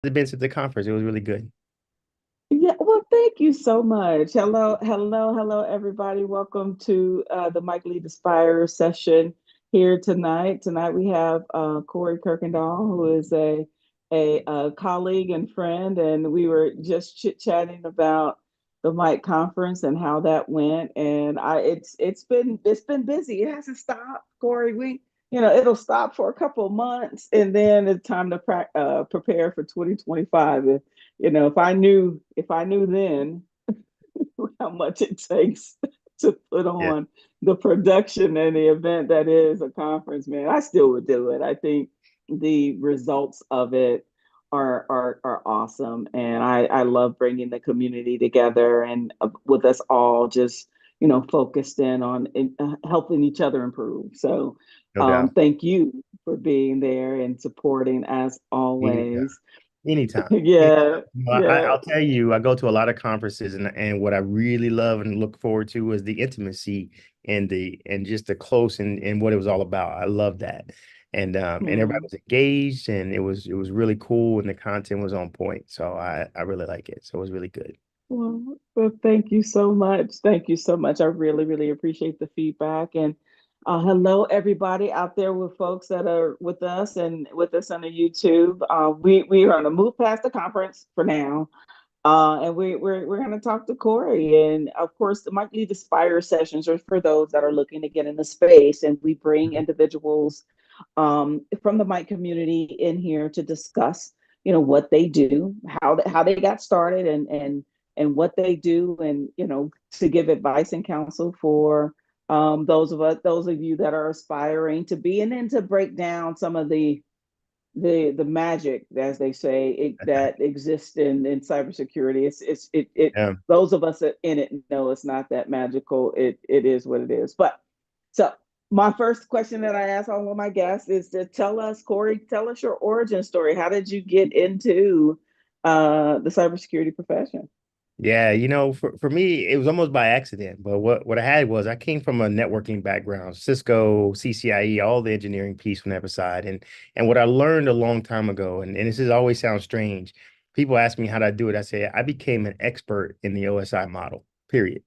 It's been since the conference. It was really good. Yeah, well, thank you so much. Hello, everybody. Welcome to the Mike Lee Aspire session here tonight. Tonight we have Corey Kirkendoll, who is a colleague and friend, and we were just chit-chatting about the Mike conference and how that went. And it's been busy. It hasn't stopped, Corey. It'll stop for a couple of months, and then it's time to prepare for 2025. If I knew then how much it takes to put Yeah, on the production and the event that is a conference, man, I still would do it. I think the results of it are awesome, and I love bringing the community together and with us all just focused in on helping each other improve. So, no doubt. thank you for being there and supporting as Anytime. always. Anytime. Yeah, yeah. I'll tell you, I go to a lot of conferences, and what I really love and look forward to is the intimacy and just the close and what it was all about. I love that. And everybody Hmm. was engaged, and it was really cool, and the content was on point. So I really like it. So it was really good. Well, thank you so much. Thank you so much. I really, really appreciate the feedback. And hello, everybody out there with folks that are with us and with us on the YouTube. We are going to move past the conference for now. And we're going to talk to Corey. And of course, the Mike Lead Aspire sessions are for those that are looking to get in the space. And we bring Mhm. individuals from the Mike community in here to discuss, what they do, how they got started, and what they do, and to give advice and counsel for those of you that are aspiring to be, and then to break down some of the magic, as they say, that exists in cybersecurity. It Yeah. those of us in it know it's not that magical. It is what it is. But so my first question that I ask all of my guests is to tell us, Corey, tell us your origin story. How did you get into the cybersecurity profession? Yeah, for me, it was almost by accident. But what I had was I came from a networking background, Cisco, CCIE, all the engineering piece from that side. And what I learned a long time ago, and this is always sounds strange. People ask me how did I do it. I say I became an expert in the OSI model, period.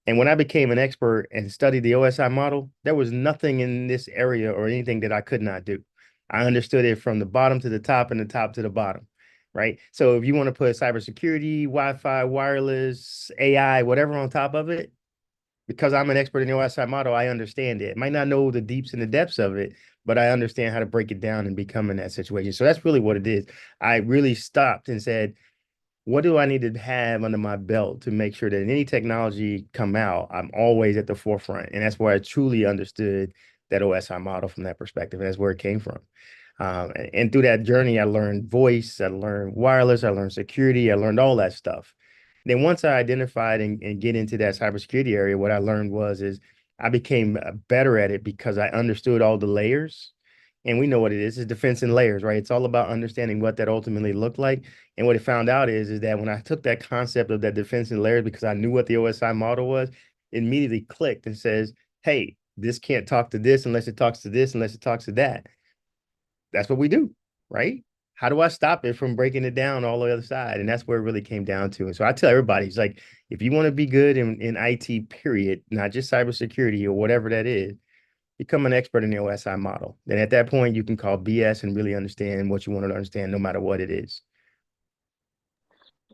And when I became an expert and studied the OSI model, there was nothing in this area or anything that I could not do. I understood it from the bottom to the top and the top to the bottom, right? So if you want to put cybersecurity, Wi-Fi, wireless, AI, whatever on top of it, because I'm an expert in the OSI model, I understand it. Might not know the deeps and the depths of it, but I understand how to break it down and become in that situation. So that's really what it is. I really stopped and said, what do I need to have under my belt to make sure that any technology come out, I'm always at the forefront. And that's where I truly understood that OSI model from that perspective. And that's where it came from. And through that journey, I learned voice, I learned wireless, I learned security, I learned all that stuff. Then once I identified and get into that cybersecurity area, what I learned is I became better at it because I understood all the layers. And we know what it is. It's defense in layers, right? It's all about understanding what that ultimately looked like. And what it found out is that when I took that concept of that defense in layers, because I knew what the OSI model was, it immediately clicked and says, hey, this can't talk to this unless it talks to this, unless it talks to that. That's what we do, right? How do I stop it from breaking it down all the other side? And that's where it really came down to. And so I tell everybody, it's like, if you want to be good in IT, period, not just cybersecurity or whatever that is, become an expert in the OSI model. Then at that point, you can call BS and really understand what you want to understand, no matter what it is.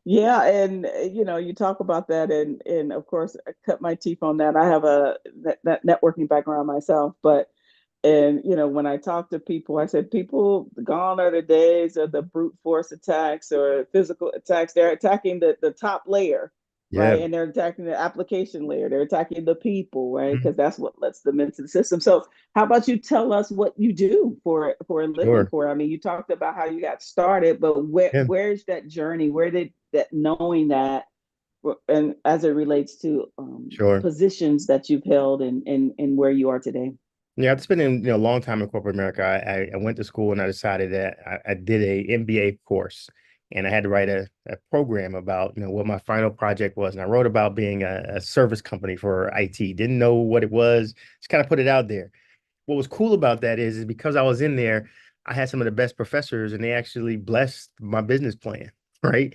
Yeah, and you talk about that, and of course, I cut my teeth on that. I have that networking background myself, but and when I talk to people, I said, people, gone are the days of the brute force attacks or physical attacks. They're attacking the top layer, Yeah. right? And they're attacking the application layer. They're attacking the people, right? Mhm. Because that's what lets them into the system. So how about you tell us what you do for a living? Sure. For I mean, you talked about how you got started, but Yeah. where's that journey? Where did that knowing that, and as it relates to Sure. positions that you've held and where you are today? Yeah, I've spent a long time in corporate America. I went to school and I decided that I did a MBA course and I had to write a program about, what my final project was. And I wrote about being a service company for IT. Didn't know what it was, just kind of put it out there. What was cool about that is because I was in there, I had some of the best professors and they actually blessed my business plan, right?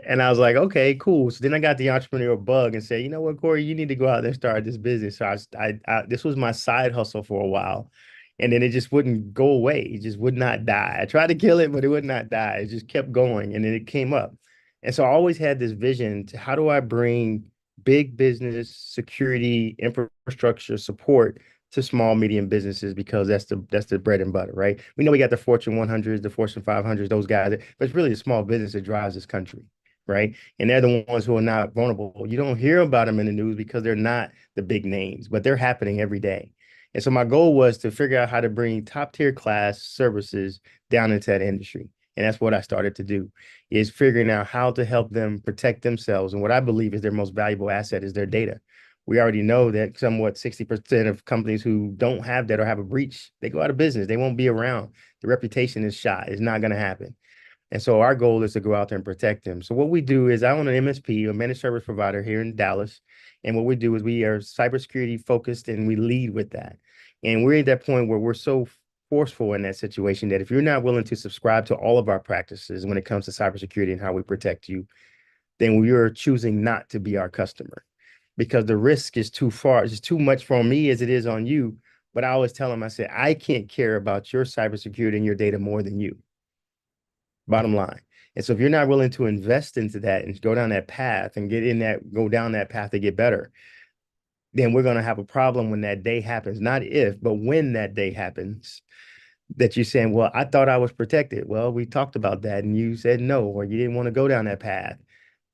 And I was like, okay, cool. So then I got the entrepreneurial bug and said, you know what, Corey, you need to go out there and start this business. So this was my side hustle for a while. And then it just wouldn't go away. It just would not die. I tried to kill it, but it would not die. It just kept going. And then it came up. And so I always had this vision to how do I bring big business security infrastructure support to small medium businesses because that's the bread and butter, right? We know we got the Fortune 100s, the Fortune 500s, those guys, but it's really the small business that drives this country, right? And they're the ones who are not vulnerable. You don't hear about them in the news because they're not the big names, but they're happening every day. And so my goal was to figure out how to bring top tier class services down into that industry. And that's what I started to do is figuring out how to help them protect themselves. And what I believe is their most valuable asset is their data. We already know that somewhat 60% of companies who don't have that or have a breach, they go out of business. They won't be around. The reputation is shot. It's not going to happen. And so our goal is to go out there and protect them. So what we do is I own an MSP, a managed service provider here in Dallas. And what we do is we are cybersecurity focused and we lead with that. And we're at that point where we're so forceful in that situation that if you're not willing to subscribe to all of our practices when it comes to cybersecurity and how we protect you, then we are choosing not to be our customer because the risk is too far. It's too much for me as it is on you. But I always tell them, I said, I can't care about your cybersecurity and your data more than you, bottom line. And so if you're not willing to invest into that and go down that path and go down that path to get better, then we're going to have a problem when that day happens. Not if, but when that day happens, that you're saying, well, I thought I was protected. Well, we talked about that and you said no, or you didn't want to go down that path.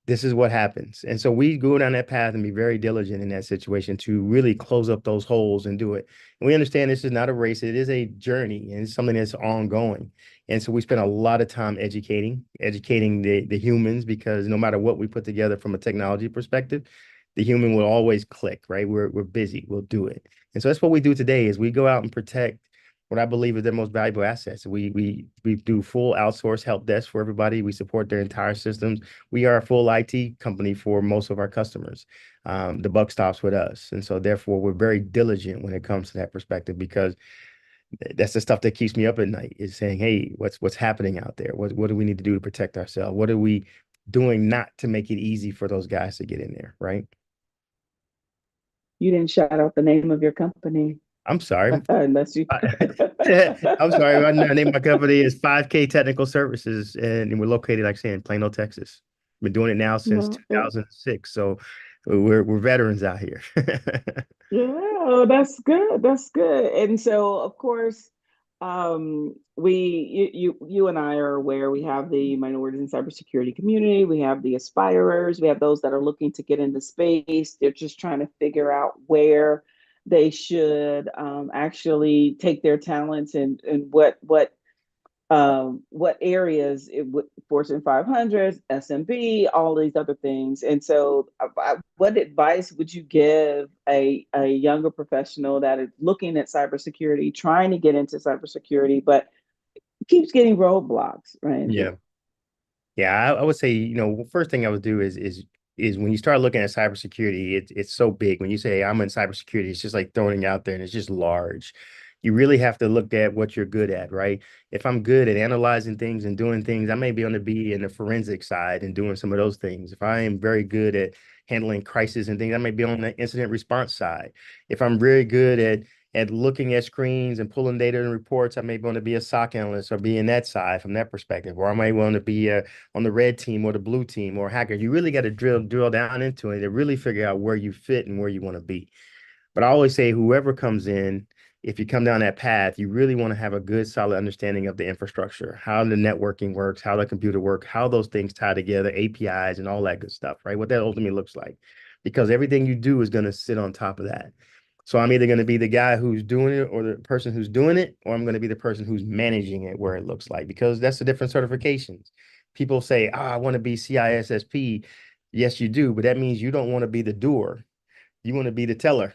This is what happens. And so we go down that path and be very diligent in that situation to really close up those holes and do it. And we understand this is not a race, it is a journey and it's something that's ongoing. And so we spend a lot of time educating the humans because no matter what we put together from a technology perspective, the human will always click, right? We're busy, we'll do it. And so that's what we do today is we go out and protect what I believe is their most valuable assets. We do full outsource help desk for everybody. We support their entire systems. We are a full IT company for most of our customers. The buck stops with us, and so therefore we're very diligent when it comes to that perspective because that's the stuff that keeps me up at night. Is saying, hey, what's happening out there? What do we need to do to protect ourselves? What are we doing not to make it easy for those guys to get in there, right? You didn't shout out the name of your company I'm sorry. unless you. I'm sorry. My name of my company is 5K Technical Services, and we're located, like I said, in Plano, Texas. Been doing it now since No, 2006, so we're veterans out here. yeah, oh, that's good. That's good. And so, of course, you and I are aware we have the minorities in cybersecurity community. We have the aspirers. We have those that are looking to get into space. They're just trying to figure out where they should actually take their talents and what areas it would Fortune 500, SMB, all these other things. And so, what advice would you give a younger professional that is looking at cybersecurity, trying to get into cybersecurity, but keeps getting roadblocks, right? Yeah. Yeah, I would say, first thing I would do is when you start looking at cybersecurity, it's so big. When you say hey, I'm in cybersecurity, it's just like throwing it out there and it's just large. You really have to look at what you're good at, right? If I'm good at analyzing things and doing things, I may be on the be in the forensic side and doing some of those things. If I am very good at handling crisis and things, I may be on the incident response side. If I'm very good at looking at screens and pulling data and reports, I may want to be a SOC analyst or be in that side from that perspective, or I might want to be on the red team or the blue team or hacker. You really got to drill down into it to really figure out where you fit and where you want to be. But I always say, whoever comes in, if you come down that path, you really want to have a good, solid understanding of the infrastructure, how the networking works, how the computer works, how those things tie together, APIs and all that good stuff, right? What that ultimately looks like. Because everything you do is going to sit on top of that. So I'm either going to be the guy who's doing it or the person who's doing it, or I'm going to be the person who's managing it where it looks like, because that's the different certifications. People say, I want to be CISSP. Yes, you do, but that means you don't want to be the doer. You want to be the teller.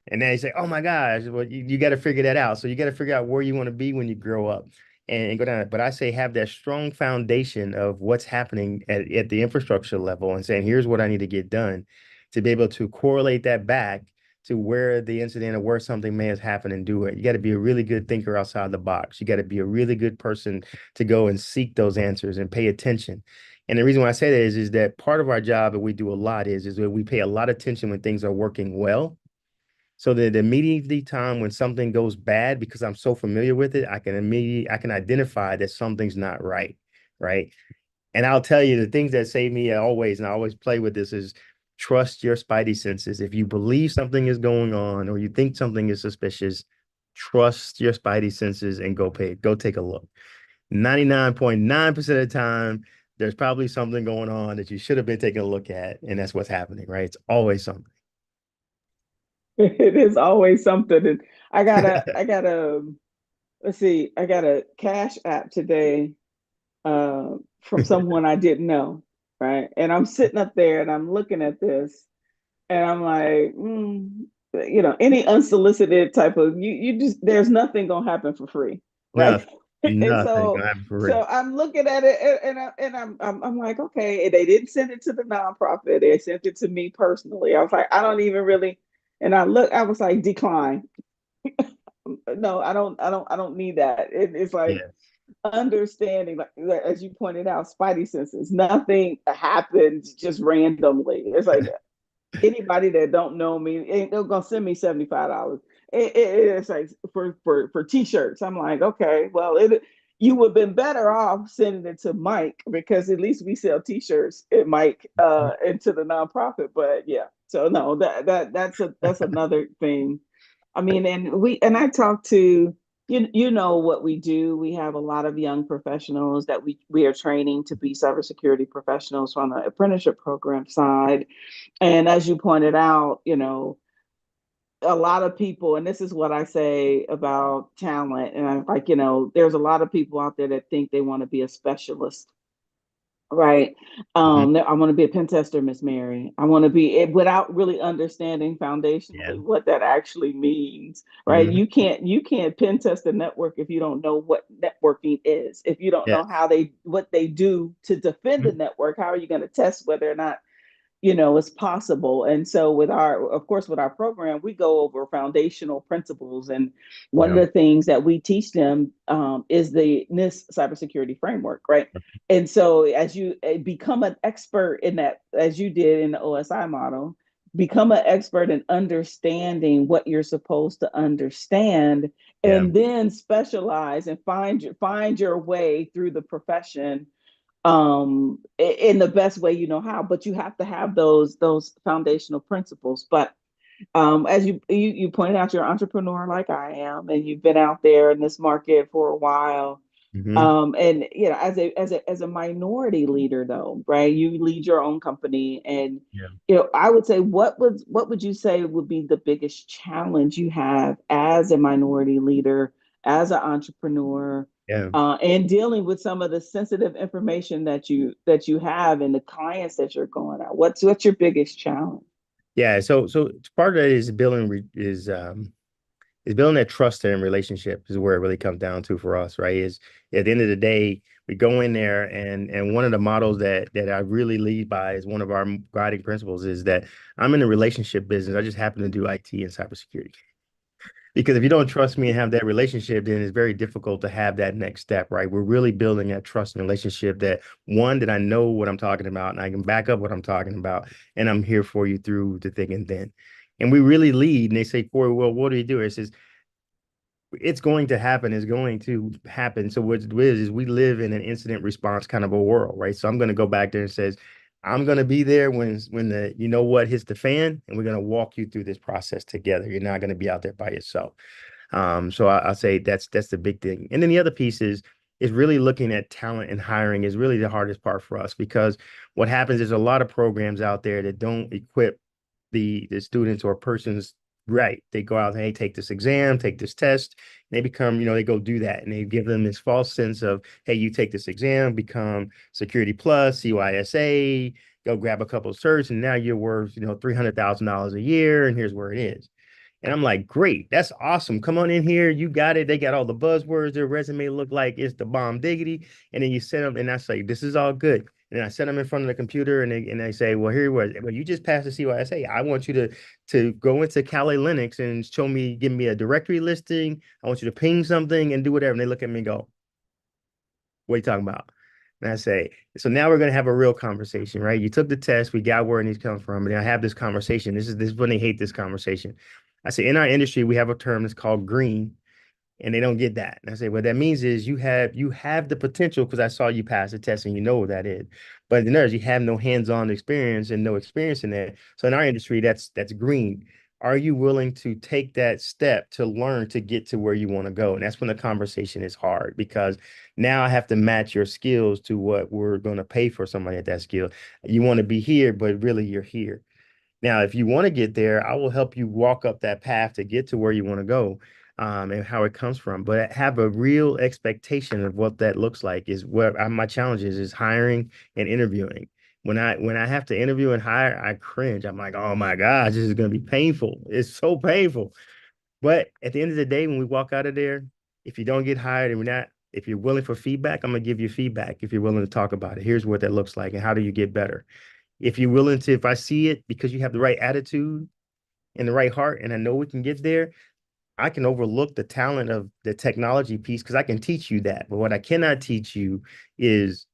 And then they say, oh my gosh, well, you got to figure that out. So you got to figure out where you want to be when you grow up and go down. But I say have that strong foundation of what's happening at the infrastructure level and saying, here's what I need to get done to be able to correlate that back to where the incident or where something may have happened and do it. You got to be a really good thinker outside the box. You got to be a really good person to go and seek those answers and pay attention. And the reason why I say that is that part of our job that we do a lot is that we pay a lot of attention when things are working well. So that immediately time when something goes bad, because I'm so familiar with it, I can identify that something's not right, right? And I'll tell you the things that save me always, and I always play with this is trust your spidey senses. If you believe something is going on or you think something is suspicious, trust your spidey senses and go take a look. 99.9% of the time, there's probably something going on that you should have been taking a look at, and that's what's happening, right? It's always something. It is always something. And I got a, let's see, I got a cash app today from someone I didn't know, right? And I'm sitting up there and I'm looking at this and I'm like, any unsolicited type of you just there's nothing gonna happen for free, right? Nothing, And nothing so gonna happen for real. so I'm looking at it and I'm like, okay, they didn't send it to the nonprofit, they sent it to me personally. I was like, I don't even really, and I was like, decline. No, I don't need that. It's like Yeah, understanding, like as you pointed out, spidey senses. Nothing happens just randomly. It's like anybody that don't know me, they're gonna send me $75. It's like for t-shirts. I'm like, okay, well, you would have been better off sending it to MiC because at least we sell t-shirts at MiC and to the nonprofit. But yeah, so no, that's another thing. I mean, and I talk to you know what we do. We have a lot of young professionals that we are training to be cybersecurity professionals on the apprenticeship program side. And as you pointed out, a lot of people, and this is what I say about talent, and I'm like, there's a lot of people out there that think they want to be a specialist. Right. mhm, I want to be a pen tester, Miss Mary. I want to be without really understanding yeah, foundationally what that actually means. Right. mhm, You can't pen test a network if you don't know what networking is. If you don't know yes, what they do to defend the mhm, network, how are you going to test whether or not it's possible. And so of course, with our program, we go over foundational principles. And one of yeah, the things that we teach them is the NIST cybersecurity framework, right? And so as you become an expert in that, as you did in the OSI model, become an expert in understanding what you're supposed to understand, yeah, and then specialize and find your way through the profession in the best way you know how. But you have to have those foundational principles. But as you pointed out, you're an entrepreneur like I am, and you've been out there in this market for a while. mhm, And as a minority leader, though, right? You lead your own company, and yeah, I would say, what would you say would be the biggest challenge you have as a minority leader, as an entrepreneur, yeah. and dealing with some of the sensitive information that you have and the clients that you're going at? What's your biggest challenge? Yeah, so part of that is is building that trust and relationship is where it really comes down to for us, right? Is at the end of the day, we go in there and one of the models that I really lead by is one of our guiding principles is that I'm in the relationship business. I just happen to do IT and cybersecurity. Because if you don't trust me and have that relationship, then it's very difficult to have that next step, right? We're really building that trust and relationship that one, that I know what I'm talking about and I can back up what I'm talking about, and I'm here for you through the thick and thin. And we really lead, and they say, Corey, well, what do you do? It says, it's going to happen, it's going to happen. So what it is we live in an incident response kind of a world, right? So I'm going to go back there and says, I'm going to be there when the you know what hits the fan, and we're going to walk you through this process together. You're not going to be out there by yourself. So I'll say that's the big thing. And then the other piece is really looking at talent and hiring is really the hardest part for us because what happens is a lot of programs out there that don't equip the students or persons right. They go out, hey, take this exam, take this test. And they become, they go do that. And they give them this false sense of, hey, you take this exam, become Security Plus, CYSA, go grab a couple of certs, and now you're worth, $300,000 a year, and here's where it is. And I'm like, great, that's awesome. Come on in here. You got it. They got all the buzzwords. Their resume look like it's the bomb diggity. And then you send them, and I say, this is all good. And I set them in front of the computer, and they say, well, here it was. Well, you just passed the CYSA. I want you to go into Kali Linux and show me, give me a directory listing. I want you to ping something and do whatever. And they look at me and go, what are you talking about? And I say, so now we're going to have a real conversation, right? You took the test, we got where it needs to come from, and I have this conversation. This is when they hate this conversation. I say, in our industry, we have a term that's called green, and they don't get that. And I say, what that means is you have the potential because I saw you pass the test and you know what that is. But in others, you have no hands-on experience and no experience in that. So in our industry, that's green. Are you willing to take that step to learn to get to where you want to go? And that's when the conversation is hard because now I have to match your skills to what we're going to pay for somebody at that skill. You want to be here, but really you're here. Now, if you want to get there, I will help you walk up that path to get to where you want to go, and how it comes from. But have a real expectation of what that looks like is what my challenge is hiring and interviewing. When I have to interview and hire, I cringe. I'm like, oh my gosh, this is going to be painful. It's so painful. But at the end of the day, when we walk out of there, if you don't get hired and we're not, if you're willing for feedback, I'm gonna give you feedback. If you're willing to talk about it, here's what that looks like and how do you get better. If you're willing to, if I see it because you have the right attitude and the right heart, and I know we can get there, I can overlook the talent of the technology piece because I can teach you that. But what I cannot teach you is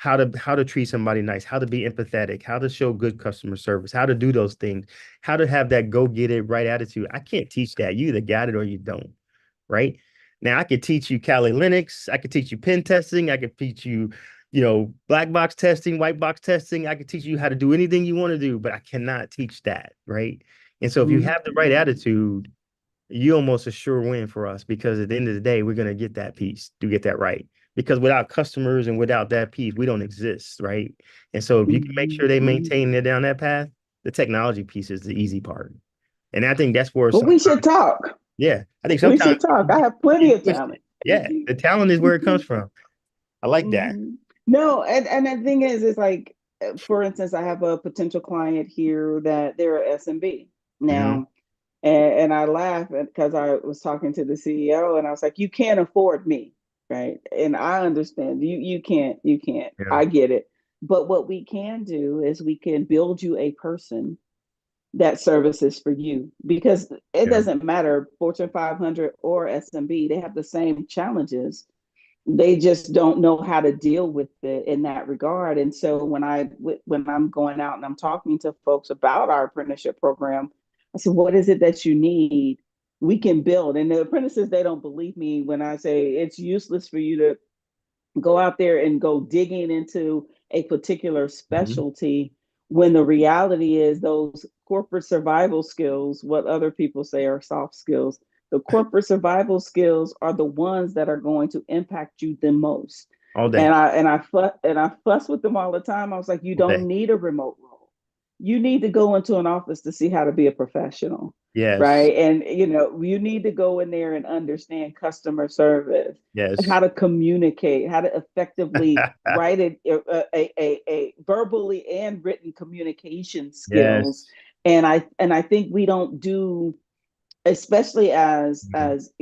how to treat somebody nice, how to be empathetic, how to show good customer service, how to do those things, how to have that go get it right attitude. I can't teach that. You either got it or you don't, right? Now I could teach you Kali Linux, I could teach you pen testing, I could teach you, black box testing, white box testing. I could teach you how to do anything you want to do, but I cannot teach that, right? And so if you have the right Mhm. attitude, you almost a sure win for us because at the end of the day, we're going to get that piece to get that right. Because without customers and without that piece, we don't exist, right? And so if you can make sure they Mhm. maintain it down that path, the technology piece is the easy part. And I think that's where But we should sometimes, talk. yeah, I think We sometimes should talk. people I have plenty get of twisted. talent. Yeah, the talent is where it comes from. I like that. Mhm. No, and the thing is like, for instance, I have a potential client here that they're a SMB Hmm. now, and I laugh because I was talking to the CEO and I was like, you can't afford me, right? And I understand you can't. Yeah, I get it. But what we can do is we can build you a person that services for you because it yeah, doesn't matter Fortune 500 or SMB, they have the same challenges. They just don't know how to deal with it in that regard. And so when I'm going out and I'm talking to folks about our apprenticeship program, I said, what is it that you need? We can build. And the apprentices, they don't believe me when I say it's useless for you to go out there and go digging into a particular hmm, specialty when the reality is those corporate survival skills, what other people say are soft skills, the corporate survival skills are the ones that are going to impact you the most. all And day, I fuss with them all the time. I was like, you all day. don't need a remote role. You need to go into an office to see how to be a professional, Yes, right? And you need to go in there and understand customer service, yes. how to communicate, how to effectively write it, a verbally and written communication skills. Yes. And I think we don't do, especially Mhm. as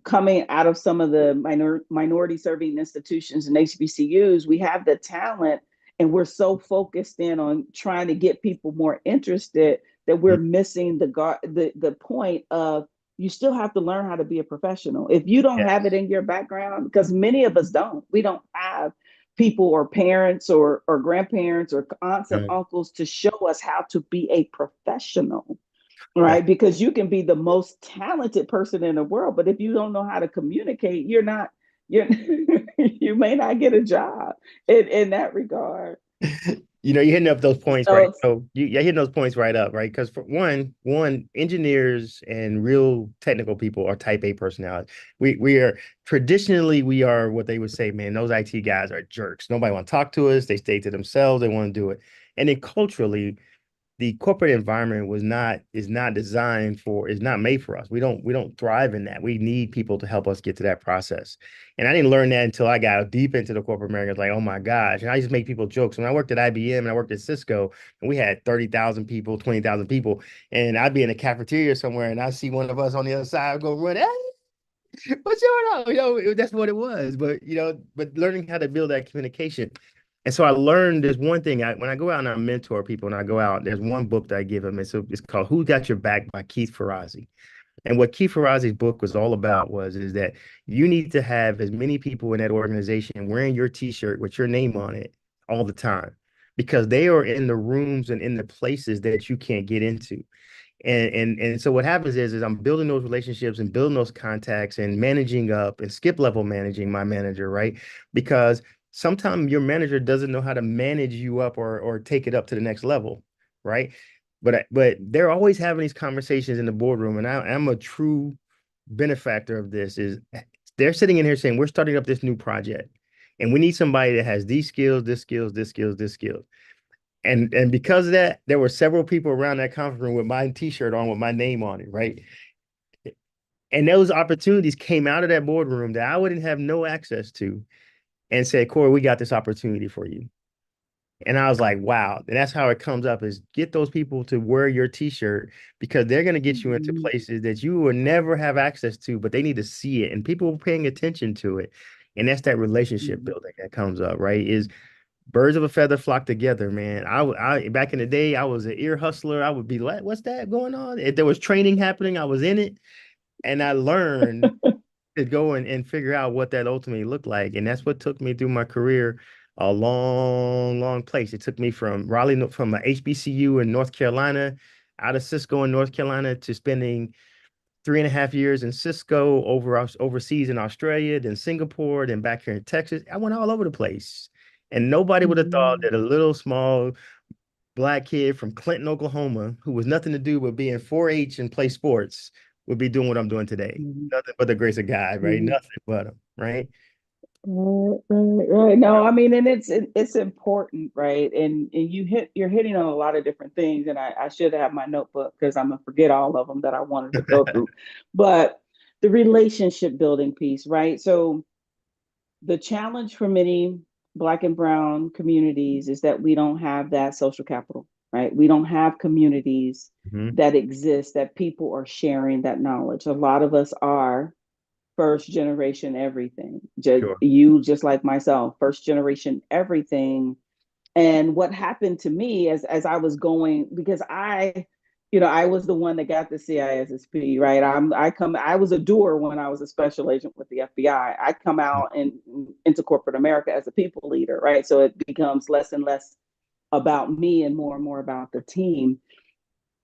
coming out of some of the minority serving institutions and HBCUs, we have the talent and we're so focused in on trying to get people more interested that we're missing the point of you still have to learn how to be a professional. If you don't have it Yes. in your background, because many of us don't, we don't have people or parents or grandparents or aunts and No, uncles to show us how to be a professional, that's right? Because you can be the most talented person in the world, but if you don't know how to communicate, you're you may not get a job in that regard. you're hitting up those points, right? So So you're hitting those points right up, right? Because for one, engineers and real technical people are type A personality. We are traditionally we are what they would say, man, those IT guys are jerks. Nobody want to talk to us. They stay to themselves. They want to do it. And then culturally, the corporate environment is not made for us. We don't thrive in that. We need people to help us get to that process. And I didn't learn that until I got deep into the corporate America. It's like, oh my gosh. And I just make people jokes. When I worked at IBM and I worked at Cisco, and we had 30,000 people, 20,000 people, and I'd be in a cafeteria somewhere and I see one of us on the other side go run, hey, what's going on? That's what it was. But learning how to build that communication. And so I learned there's one thing when I go out and I mentor people and I go out, there's one book that I give them. It's called Who Got Your Back by Keith Ferrazzi. And what Keith Ferrazzi's book was all about is that you need to have as many people in that organization wearing your t-shirt with your name on it all the time because they are in the rooms and in the places that you can't get into. And so what happens is I'm building those relationships and building those contacts and managing up and skip level managing my manager, right? Because sometimes your manager doesn't know how to manage you up or take it up to the next level, right? But they're always having these conversations in the boardroom, and I'm a true benefactor of this. Is they're sitting in here saying we're starting up this new project, and we need somebody that has these skills, this skills, this skills, this skills. And because of that, there were several people around that conference room with my t-shirt on with my name on it, right? And those opportunities came out of that boardroom that I wouldn't have no access to and said, Corey, we got this opportunity for you. And I was like, wow. And that's how it comes up is get those people to wear your t-shirt because they're going to get you into Mhm. places that you will never have access to, but they need to see it and people are paying attention to it. And that's that relationship Mhm. building that comes up, right? Is birds of a feather flock together, man. I back in the day, I was an ear hustler. I would be like, what's that going on? If there was training happening, I was in it. And I learned to go and figure out what that ultimately looked like. And that's what took me through my career a long, long place. It took me from Raleigh, from a HBCU in North Carolina, out of Cisco in North Carolina to spending 3.5 years in Cisco overseas in Australia, then Singapore, then back here in Texas. I went all over the place. And nobody would have thought Mhm. that a little small black kid from Clinton, Oklahoma, who was nothing to do but be in 4-H and play sports, would be doing what I'm doing today. Mhm. Nothing but the grace of God, right? Mhm. Nothing but him, right? Right, right, right. No, I mean, and it's important, right? And you're hitting on a lot of different things, and I should have my notebook because I'm gonna forget all of them that I wanted to go through. But the relationship building piece, right? So the challenge for many Black and Brown communities is that we don't have that social capital, right? We don't have communities Hmm. that exist that people are sharing that knowledge. A lot of us are first generation everything. Sure. Just like myself, first generation everything. And what happened to me as I was going, because I was the one that got the CISSP, right? I was a doer when I was a special agent with the FBI. I come out and into corporate America as a people leader, right? So it becomes less and less about me and more about the team.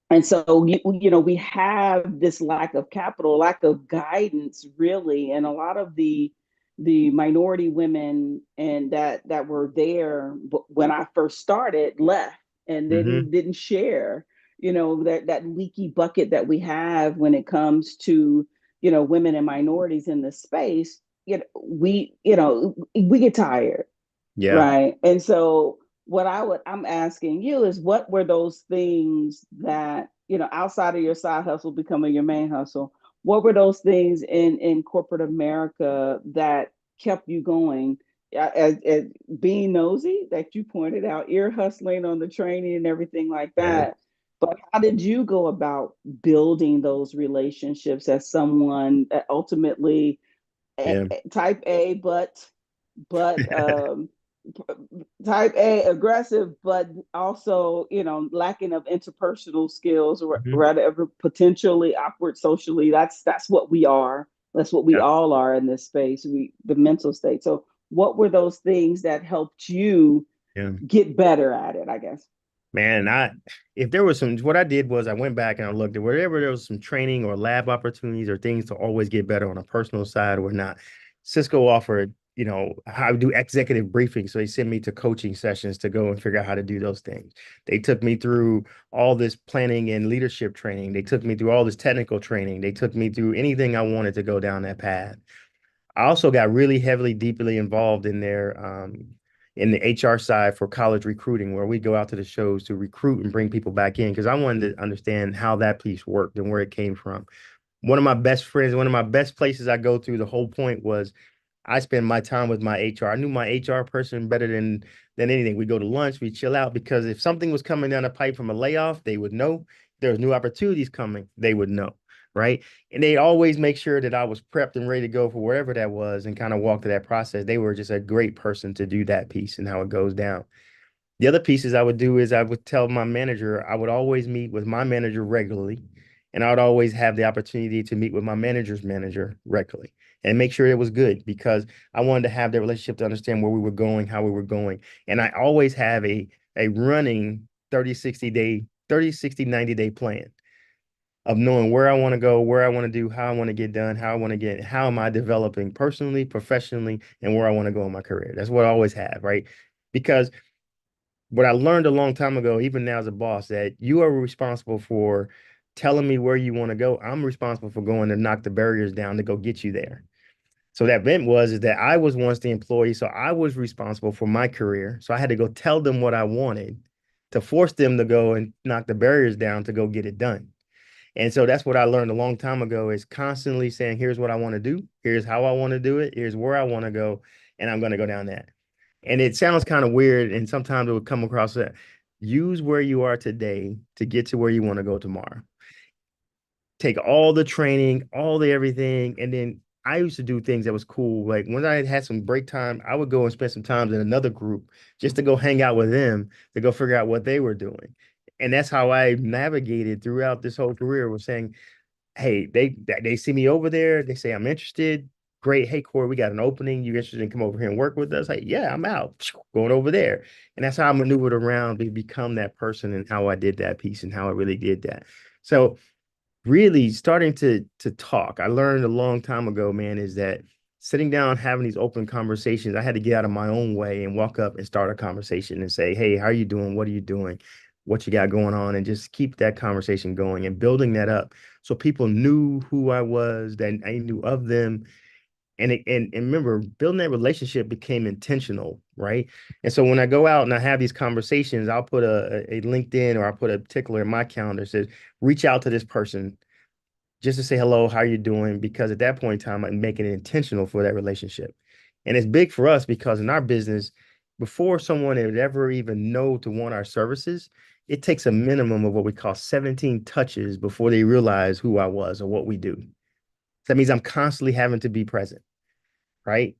And so we have this lack of capital, lack of guidance, really, and a lot of the minority women and that were there when I first started left and Hmm. didn't share, that leaky bucket that we have when it comes to women and minorities in the space. We get tired, Yeah. right? And so I'm asking you is what were those things that, outside of your side hustle becoming your main hustle, what were those things in corporate America that kept you going? As being nosy that you pointed out, ear hustling on the training and everything like Yeah. that. But how did you go about building those relationships as someone that ultimately Yeah. type A, but type A aggressive, but also, lacking of interpersonal skills or Hmm. rather potentially awkward socially. That's what we are. That's what we Yeah. all are in this space. The mental state. So what were those things that helped you Yeah. get better at it, I guess? Man, if there was what I did was I went back and I looked at wherever there was some training or lab opportunities or things to always get better on a personal side or not. Cisco offered, how to do executive briefings. So they sent me to coaching sessions to go and figure out how to do those things. They took me through all this planning and leadership training. They took me through all this technical training. They took me through anything I wanted to go down that path. I also got really heavily, deeply involved in their in the HR side for college recruiting, where we go out to the shows to recruit and bring people back in because I wanted to understand how that piece worked and where it came from. One of my best friends, one of my best places I go to, the whole point was I spend my time with my HR. I knew my HR person better than anything. We go to lunch, we chill out because if something was coming down the pipe from a layoff, they would know. If there was new opportunities coming, they would know, right? And they always make sure that I was prepped and ready to go for wherever that was and kind of walk through that process. They were just a great person to do that piece and how it goes down. The other pieces I would do is I would tell my manager, I would always meet with my manager regularly, and I would always have the opportunity to meet with my manager's manager regularly and make sure it was good because I wanted to have that relationship to understand where we were going, how we were going. And I always have a running 30, 60 day, 30, 60, 90-day plan of knowing where I want to go, where I want to do, how I want to get done, how I want to get, how am I developing personally, professionally, and where I want to go in my career. That's what I always have, right? Because what I learned a long time ago, even now as a boss, that you are responsible for telling me where you want to go. I'm responsible for going to knock the barriers down to go get you there. So that meant was is that I was once the employee, so I was responsible for my career. So I had to go tell them what I wanted to force them to go and knock the barriers down to go get it done. And so that's what I learned a long time ago is constantly saying, here's what I want to do, here's how I want to do it, here's where I want to go, and I'm going to go down that. And it sounds kind of weird, and sometimes it would come across that use where you are today to get to where you want to go tomorrow. Take all the training, all the everything, and then I used to do things that was cool. Like when I had some break time, I would go and spend some time in another group just to go hang out with them to go figure out what they were doing. And that's how I navigated throughout this whole career was saying, hey, they see me over there. They say I'm interested. Great. Hey, Corey, we got an opening. You interested in come over here and work with us? Like, yeah, I'm out. Going over there. And that's how I maneuvered around to become that person and how I did that piece and how I really did that. So really starting to talk. I learned a long time ago, man, is that sitting down, having these open conversations, I had to get out of my own way and walk up and start a conversation and say, hey, how are you doing? What are you doing? What you got going on? And just keep that conversation going and building that up so people knew who I was, that I knew of them. And remember, building that relationship became intentional, right? And so when I go out and I have these conversations, I'll put a LinkedIn or I'll put a particular in my calendar that says, reach out to this person just to say hello, how you doing? Because at that point in time, I'm making it intentional for that relationship. And it's big for us because in our business, before someone would ever even know to want our services, it takes a minimum of what we call 17 touches before they realize who I was or what we do. That means I'm constantly having to be present, right?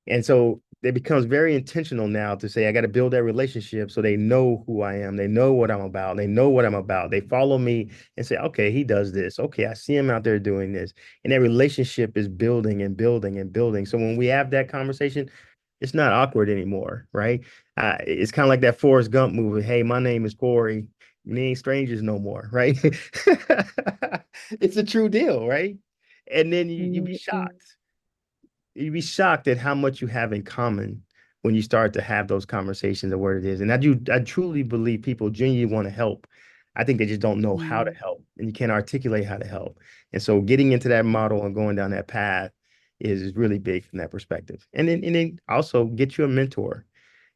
And so it becomes very intentional now to say, I got to build that relationship so they know who I am. They know what I'm about. They know what I'm about. They follow me and say, okay, he does this. Okay, I see him out there doing this. And that relationship is building and building and building. So when we have that conversation, it's not awkward anymore, right? It's kind of like that Forrest Gump movie. Hey, my name is Corey. We ain't strangers no more, right? It's a true deal, right? And then you be Mm-hmm. shocked you'd be shocked at how much you have in common when you start to have those conversations of what it is. And I truly believe people genuinely want to help. I think they just don't know how to help and you can't articulate how to help. And so getting into that model and going down that path is really big from that perspective. And then also get you a mentor.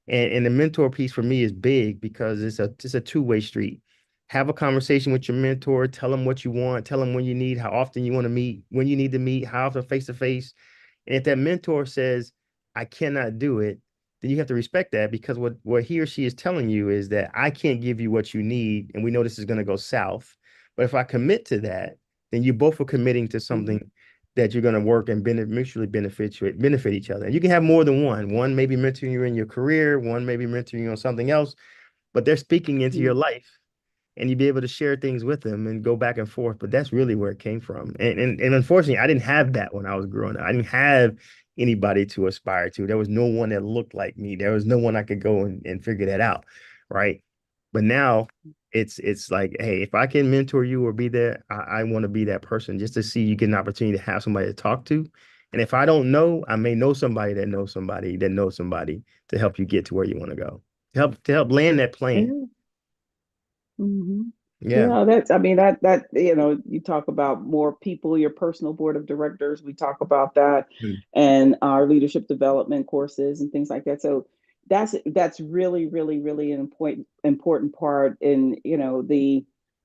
And the mentor piece for me is big because it's a two-way street. Have a conversation with your mentor, tell them what you want, tell them when you need, how often you want to meet, when you need to meet, how often face to face, and if that mentor says, I cannot do it, then you have to respect that because what he or she is telling you is that I can't give you what you need. And we know this is going to go south. But if I commit to that, then you both are committing to Mm-hmm. something that you're going to work and mutually benefit each other. And you can have more than one. One may be mentoring you in your career, one may be mentoring you on something else, but they're speaking into your life and you'd be able to share things with them and go back and forth. But that's really where it came from. And unfortunately, I didn't have that when I was growing up. I didn't have anybody to aspire to. There was no one that looked like me. There was no one I could go and figure that out. Right. But now it's like, hey, if I can mentor you or be there, I want to be that person just to see you get an opportunity to have somebody to talk to. And if I don't know, I may know somebody that knows somebody that knows somebody to help you get to where you want to go. To help land that plane. Yeah. Hmm. Yeah. Yeah, that's, I mean, that, you talk about more people, your personal board of directors, we talk about that Mm. and our leadership development courses and things like that. So that's really, really, really an important part. In, the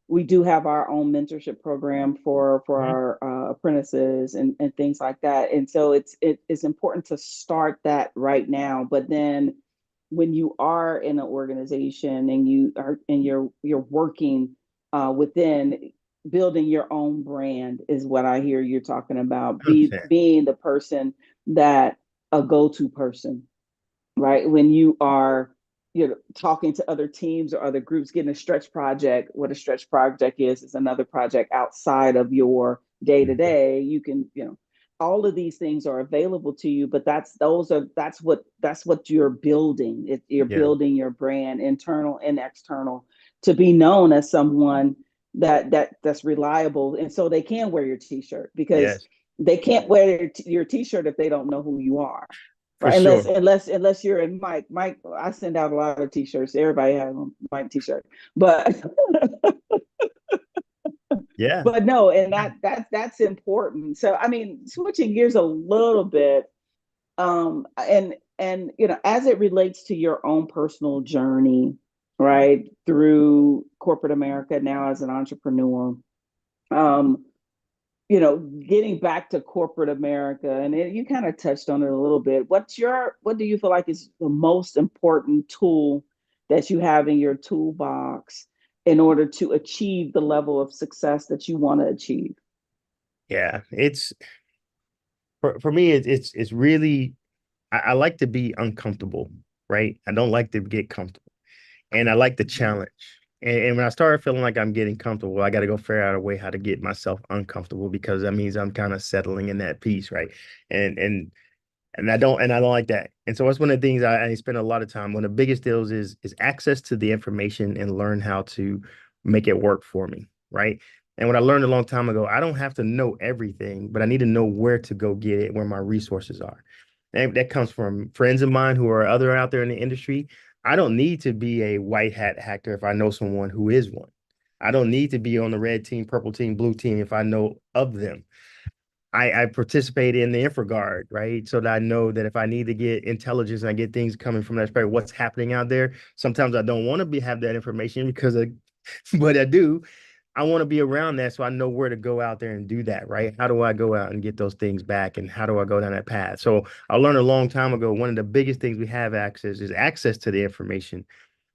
we do have our own mentorship program for Mhm. our apprentices and things like that. And so it's important to start that right now. But then when you are in an organization and you're working within, building your own brand is what I hear you're talking about. Understand. Being the person that a go-to person, right? When you are, talking to other teams or other groups, getting a stretch project. What a stretch project is another project outside of your day to Mhm. day. You can, all of these things are available to you, but that's what you're building. You're Yeah. building your brand, internal and external, to be known as someone that's reliable, and so they can wear your t-shirt, because Yes, they can't wear your t-shirt if they don't know who you are, for right? sure. Unless you're in Mike. I send out a lot of t-shirts. Everybody has a Mike t-shirt, but Yeah. but no, and that's important. So I mean, switching gears a little bit, and as it relates to your own personal journey, right, through corporate America, now as an entrepreneur, um, getting back to corporate America, and you kind of touched on it a little bit. What do you feel like is the most important tool that you have in your toolbox in order to achieve the level of success that you want to achieve? Yeah. It's for me, it's really I like to be uncomfortable, right? I don't like to get comfortable. And I like the challenge. And when I started feeling like I'm getting comfortable, I got to go figure out a way how to get myself uncomfortable, because that means I'm kind of settling in that piece, right? And and and I don't like that. And so that's one of the things I spend a lot of time. One of the biggest deals is access to the information and learn how to make it work for me, right? And what I learned a long time ago, I don't have to know everything, but I need to know where to go get it, where my resources are. And that comes from friends of mine who are other out there in the industry. I don't need to be a white hat hacker if I know someone who is one. I don't need to be on the red team, purple team, blue team if I know of them. I participate in the InfraGard, right? So that I know that if I need to get intelligence and I get things coming from that space, what's happening out there. Sometimes I don't want to have that information because of, but I do. I want to be around that so I know where to go out there and do that, right? How do I go out and get those things back, and how do I go down that path? So I learned a long time ago, one of the biggest things we have access is access to the information,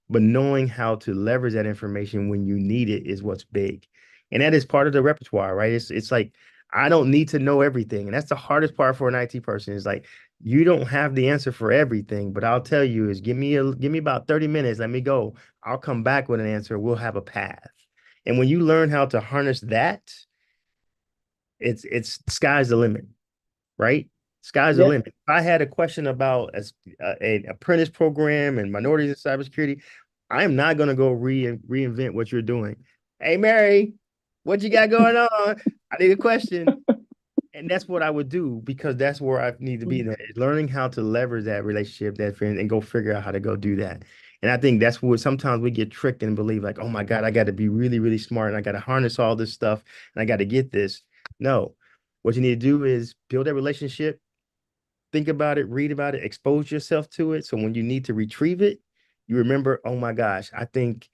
but knowing how to leverage that information when you need it is what's big. And that is part of the repertoire, right? It's like I don't need to know everything. And that's the hardest part for an IT person, is like you don't have the answer for everything, but I'll tell you is give me about 30 minutes, let me go. I'll come back with an answer. We'll have a path. And when you learn how to harness that, it's sky's the limit, right? Sky's the Yeah. limit. If I had a question about an apprentice program and minorities in cybersecurity, I am not going to go reinvent what you're doing. Hey, Mary, what you got going on? I need a question. And that's what I would do, because that's where I need to be, learning how to leverage that relationship, that friend, and go figure out how to go do that. And I think that's what sometimes we get tricked and believe like, oh my God, I got to be really, really smart and I got to harness all this stuff and I got to get this. No, what you need to do is build that relationship, think about it, read about it, expose yourself to it. So when you need to retrieve it, you remember, oh my gosh, I think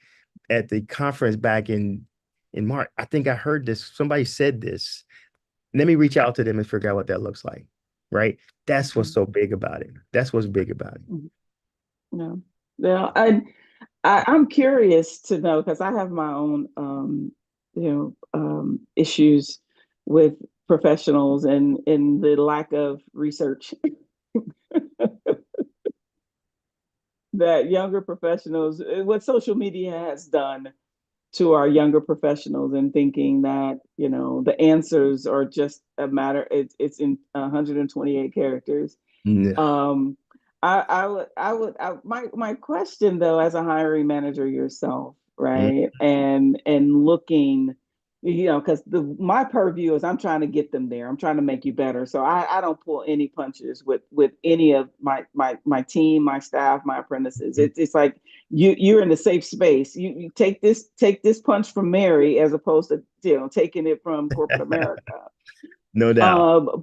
at the conference back in March, I think I heard this. Somebody said this. Let me reach out to them and figure out what that looks like. Right. That's what's Mhm. so big about it. That's what's big about it. Mhm. No. Now, I'm curious to know, because I have my own issues with professionals and the lack of research that younger professionals, what social media has done to our younger professionals, and thinking that, the answers are just a matter, it's in 128 characters. Yeah. um my question, though, as a hiring manager yourself, Mm. right, and looking, because the my purview is, I'm trying to get them there, I'm trying to make you better, so I don't pull any punches with any of my team, my staff, my apprentices. It's like you're in a safe space. You take this punch from Mary, as opposed to taking it from corporate America. No doubt.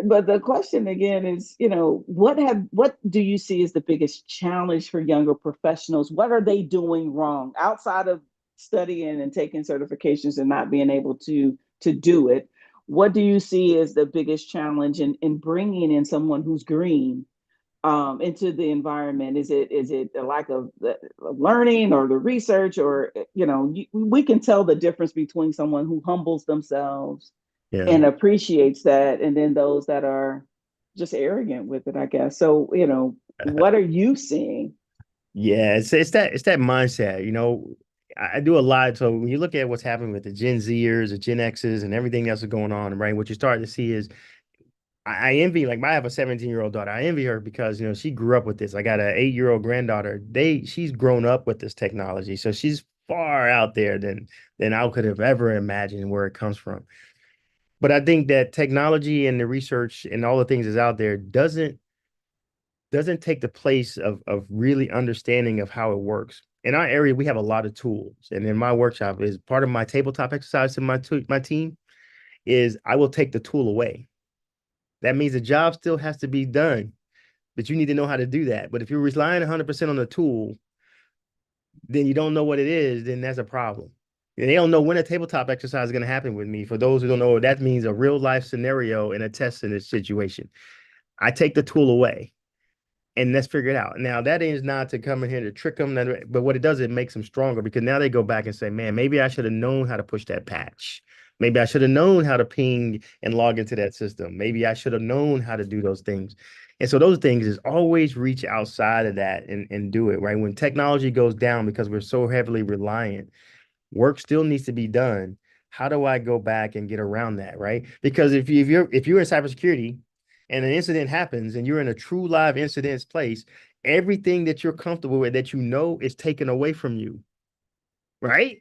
But the question again is, what do you see as the biggest challenge for younger professionals? What are they doing wrong outside of studying and taking certifications and not being able to do it? What do you see as the biggest challenge in bringing in someone who's green into the environment? Is it a lack of learning or the research, or we can tell the difference between someone who humbles themselves Yeah. and appreciates that, and then those that are just arrogant with it, I guess. So, what are you seeing? Yeah, it's that mindset. I do a lot. So when you look at what's happening with the Gen Zers, the Gen X's, and everything else is going on, right? What you start to see is I envy, like, I have a 17-year-old daughter. I envy her because she grew up with this. I got an 8-year-old granddaughter. She's grown up with this technology, so she's far out there than I could have ever imagined where it comes from. But I think that technology and the research and all the things that's out there doesn't take the place of really understanding of how it works. In our area, we have a lot of tools, and in my workshop is part of my tabletop exercise to my team is I will take the tool away. That means the job still has to be done, but you need to know how to do that. But if you're relying 100% on the tool, then you don't know what it is, then that's a problem. And they don't know when a tabletop exercise is going to happen with me. For those who don't know, that means a real life scenario in a test in a situation. I take the tool away and let's figure it out. Now, that is not to come in here to trick them, but what it does, it makes them stronger because now they go back and say, man, maybe I should have known how to push that patch. Maybe I should have known how to ping and log into that system. Maybe I should have known how to do those things. And so those things is always reach outside of that and do it, right? When technology goes down because we're so heavily reliant, work still needs to be done. How do I go back and get around that, right? Because if you're in cybersecurity and an incident happens and you're in a true live incidents place, everything that you're comfortable with that is taken away from you, right?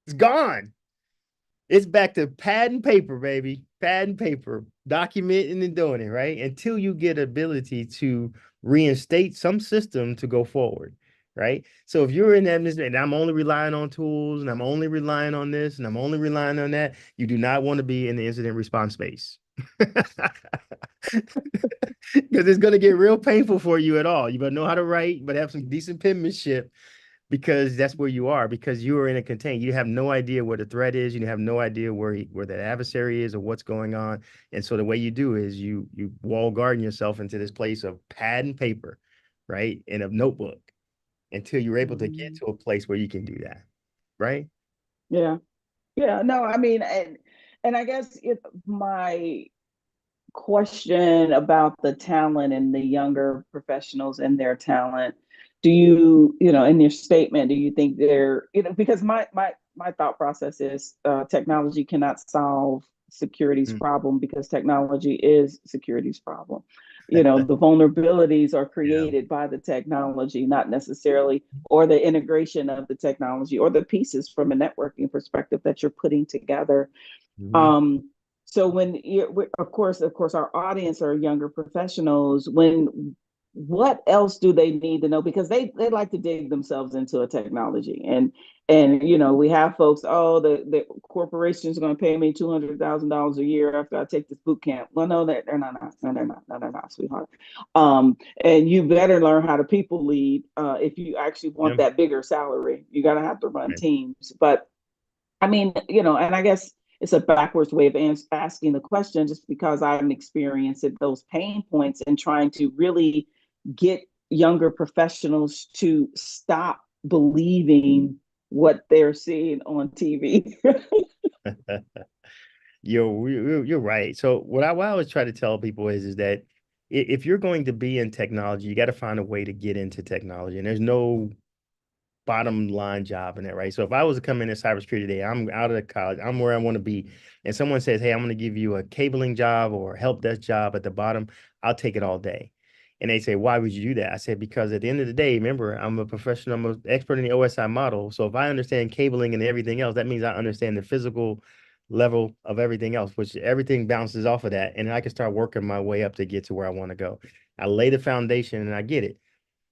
It's gone. It's back to pad and paper, baby. Pad and paper, documenting and doing it, right? Until you get ability to reinstate some system to go forward, right? So if you're in that and I'm only relying on tools and I'm only relying on this and I'm only relying on that, you do not want to be in the incident response space. Because it's going to get real painful for you at all. You better know how to write, but have some decent penmanship because that's where you are, because you are in a contain. You have no idea where the threat is. You have no idea where that adversary is or what's going on. And so the way you do is you wall garden yourself into this place of pad and paper, right? And a notebook until you're able to get Mhm. to a place where you can do that, right? Yeah. Yeah. No, I mean, and I guess my question about the talent and the younger professionals and their talent, do you, in your statement, do you think they're, because my thought process is technology cannot solve security's Mm. problem because technology is security's problem. The vulnerabilities are Yeah. created by the technology, not necessarily, or the integration of the technology or the pieces from a networking perspective that you're putting together. Mhm. um, so when of course, our audience are younger professionals. What else do they need to know? Because they like to dig themselves into a technology, and we have folks. Oh, the corporation is going to pay me $200,000 a year after I take this boot camp. Well, no, they're not. No, they're not. No, they're not, sweetheart. And you better learn how to people lead if you actually want Yeah. that bigger salary. You got to have to run Right. teams, but I mean, and I guess it's a backwards way of asking the question, just because I'm experiencing those pain points and trying to really get younger professionals to stop believing what they're seeing on TV. You're right. So what I always try to tell people is that if you're going to be in technology, you got to find a way to get into technology. And there's no bottom line job in it, right? So if I was to come into cybersecurity today, I'm out of college, I'm where I want to be, and someone says, "Hey, I'm going to give you a cabling job or a help desk job at the bottom," I'll take it all day. And they say, "Why would you do that?" I said, "Because at the end of the day, remember, I'm a professional, I'm an expert in the OSI model. So if I understand cabling and everything else, that means I understand the physical level of everything else, which everything bounces off of that, and I can start working my way up to get to where I want to go. I lay the foundation and I get it."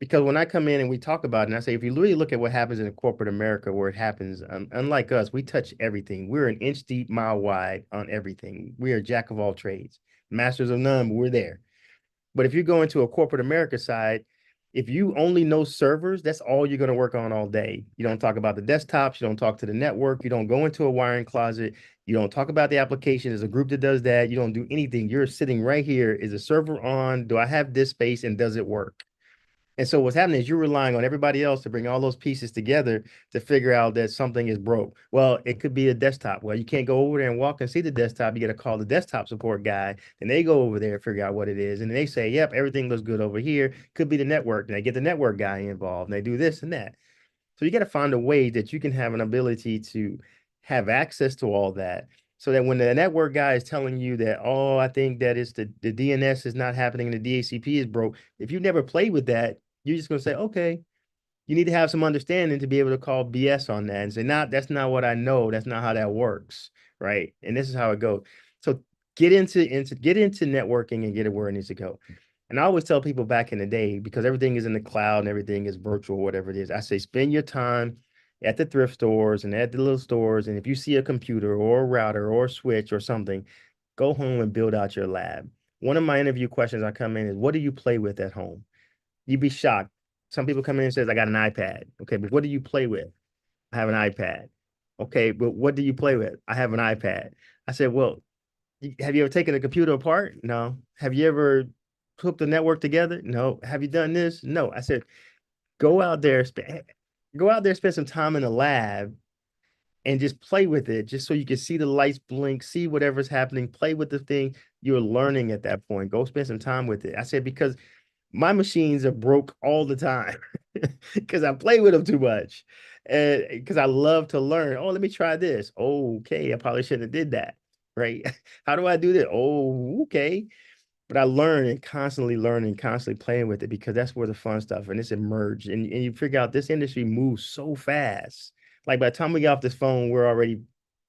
Because when I come in and we talk about it, and I say, if you really look at what happens in corporate America, where it happens, unlike us, we touch everything. We're an inch deep, mile wide on everything. We are jack of all trades, masters of none, but we're there. But if you go into a corporate America side, if you only know servers, that's all you're going to work on all day. You don't talk about the desktops, you don't talk to the network, you don't go into a wiring closet, you don't talk about the application. There's a group that does that. You don't do anything. You're sitting right here. Is the server on? Do I have this space and does it work? And so what's happening is you're relying on everybody else to bring all those pieces together to figure out that something is broke. Well, it could be a desktop. Well, you can't go over there and walk and see the desktop. You got to call the desktop support guy, and they go over there and figure out what it is. And they say, yep, everything looks good over here. Could be the network. And they get the network guy involved and they do this and that. So you got to find a way that you can have an ability to have access to all that so that when the network guy is telling you that, oh, I think that it's the DNS is not happening and the DHCP is broke, if you never played with that, you're just going to say, okay, you need to have some understanding to be able to call BS on that and say, nah, that's not what I know. That's not how that works. Right. And this is how it goes. So get into networking and get it where it needs to go. And I always tell people back in the day, because everything is in the cloud and everything is virtual, whatever it is, I say spend your time at the thrift stores and at the little stores. And if you see a computer or a router or a switch or something, go home and build out your lab. One of my interview questions I come in is, what do you play with at home? You'd be shocked. Some people come in and says, I got an iPad. Okay, but what do you play with? I have an iPad. Okay, but what do you play with? I have an iPad. I said, well, have you ever taken a computer apart? No. Have you ever hooked the network together? No. Have you done this? No. I said, go out there, go out there, spend some time in the lab and just play with it, just so you can see the lights blink, see whatever's happening, play with the thing. You're learning at that point. Go spend some time with it. I said, because my machines are broke all the time because I play with them too much. And because I love to learn. Oh, let me try this. Oh, okay. I probably shouldn't have did that. Right. How do I do this? Oh, okay. But I learn and constantly learning, constantly playing with it because that's where the fun stuff and it's emerged. And you figure out this industry moves so fast. Like by the time we get off this phone, we're already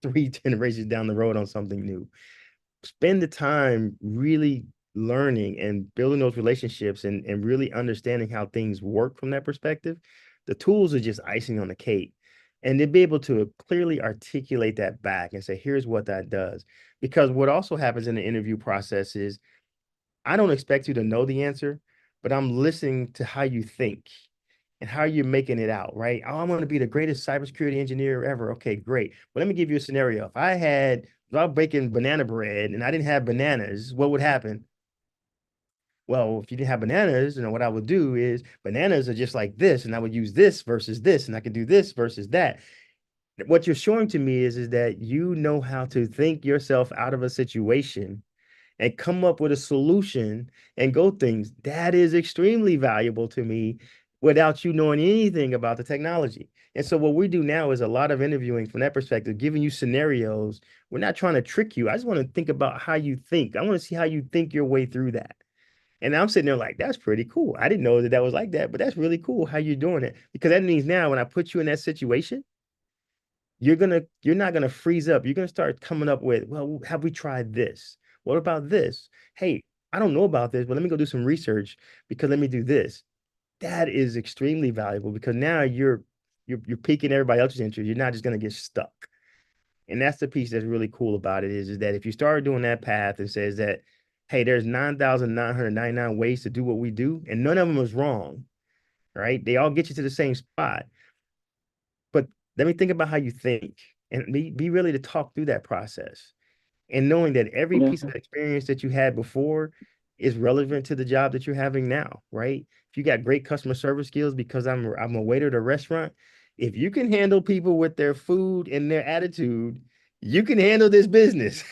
three generations down the road on something new. Spend the time really learning and building those relationships and really understanding how things work from that perspective. The tools are just icing on the cake. And to be able to clearly articulate that back and say, here's what that does. Because what also happens in the interview process is I don't expect you to know the answer, but I'm listening to how you think and how you're making it out, right? Oh, I want to be the greatest cybersecurity engineer ever. Okay, great. But let me give you a scenario. If I was baking banana bread and I didn't have bananas, what would happen? Well, if you didn't have bananas, what I would do is bananas are just like this, and I would use this versus this, and I could do this versus that. What you're showing to me is that you know how to think yourself out of a situation and come up with a solution and go things. That is extremely valuable to me without you knowing anything about the technology. And so what we do now is a lot of interviewing from that perspective, giving you scenarios. We're not trying to trick you. I just want to think about how you think. I want to see how you think your way through that. And I'm sitting there like, that's pretty cool. I didn't know that that was like that, but that's really cool how you're doing it. Because that means now when I put you in that situation, you're not gonna freeze up. You're gonna start coming up with, well, have we tried this? What about this? Hey, I don't know about this, but let me go do some research because let me do this. That is extremely valuable because now you're piquing everybody else's interest. You're not just gonna get stuck. And that's the piece that's really cool about it is that if you start doing that path and says that, hey, there's 9,999 ways to do what we do, and none of them is wrong, right? They all get you to the same spot. But let me think about how you think and be really to talk through that process and knowing that every Yeah. piece of experience that you had before is relevant to the job that you're having now, right? If you got great customer service skills because I'm a waiter at a restaurant, if you can handle people with their food and their attitude, you can handle this business.